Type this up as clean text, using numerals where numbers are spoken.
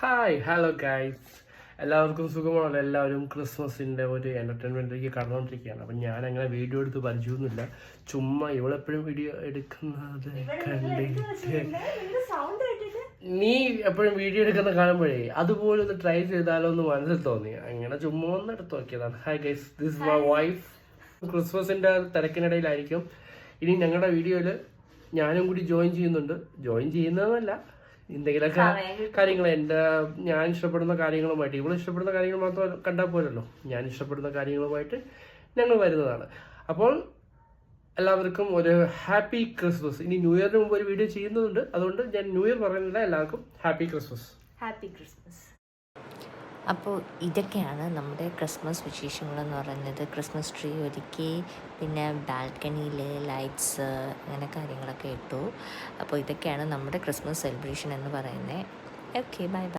Hi hello guys, എല്ലാവർക്കും സുഖമാണല്ലോ. എല്ലാവരും ക്രിസ്മസിൻ്റെ ഒരു എൻ്റർടൈൻമെൻറ്റിലേക്ക് കടന്നുകൊണ്ടിരിക്കുകയാണ്. അപ്പം ഞാൻ അങ്ങനെ വീഡിയോ എടുത്ത് പരിചയമൊന്നുമില്ല. ചുമ്മാ ഇവളെപ്പോഴും വീഡിയോ എടുക്കുന്നത് കണ്ടിട്ട് നീ എപ്പോഴും വീഡിയോ എടുക്കുന്ന കാണുമ്പോഴേ അതുപോലെ ഒന്ന് ട്രൈ ചെയ്താലോ എന്ന് മനസ്സിൽ തോന്നി. അങ്ങനെ ചുമ്മാ ഒന്ന് എടുത്ത് നോക്കിയതാണ്. Hi guys, this is my wife. ക്രിസ്മസിൻ്റെ തിരക്കിനിടയിലായിരിക്കും ഇനി ഞങ്ങളുടെ വീഡിയോയിൽ ഞാനും കൂടി ജോയിൻ ചെയ്യുന്നുണ്ട്. ജോയിൻ ചെയ്യുന്നതെന്നല്ല, എന്തെങ്കിലുമൊക്കെ കാര്യങ്ങൾ ഞാൻ ഇഷ്ടപ്പെടുന്ന കാര്യങ്ങളുമായിട്ട്, ഇവൾ ഇഷ്ടപ്പെടുന്ന കാര്യങ്ങൾ മാത്രം കണ്ടാൽ പോരല്ലോ, ഞാൻ ഇഷ്ടപ്പെടുന്ന കാര്യങ്ങളുമായിട്ട് ഞങ്ങൾ വരുന്നതാണ്. അപ്പോൾ എല്ലാവർക്കും ഒരു ഹാപ്പി ക്രിസ്മസ്. ഇനി ന്യൂ ഇയറിന് മുമ്പ് ഒരു വീഡിയോ ചെയ്യുന്നുണ്ട്, അതുകൊണ്ട് ഞാൻ ന്യൂ ഇയർ പറയുന്നില്ല. എല്ലാവർക്കും ഹാപ്പി ക്രിസ്മസ്. Happy Christmas. അപ്പോൾ ഇതൊക്കെയാണ് നമ്മുടെ ക്രിസ്മസ് വിശേഷങ്ങളെന്ന് പറയുന്നത്. ക്രിസ്മസ് ട്രീ ഒരുക്കി, പിന്നെ ബാൽക്കണിയിൽ ലൈറ്റ്സ്, അങ്ങനെ കാര്യങ്ങളൊക്കെ ഇട്ടു. അപ്പോൾ ഇതൊക്കെയാണ് നമ്മുടെ ക്രിസ്മസ് സെലിബ്രേഷൻ എന്ന് പറയുന്നത്. Okay, bye bye.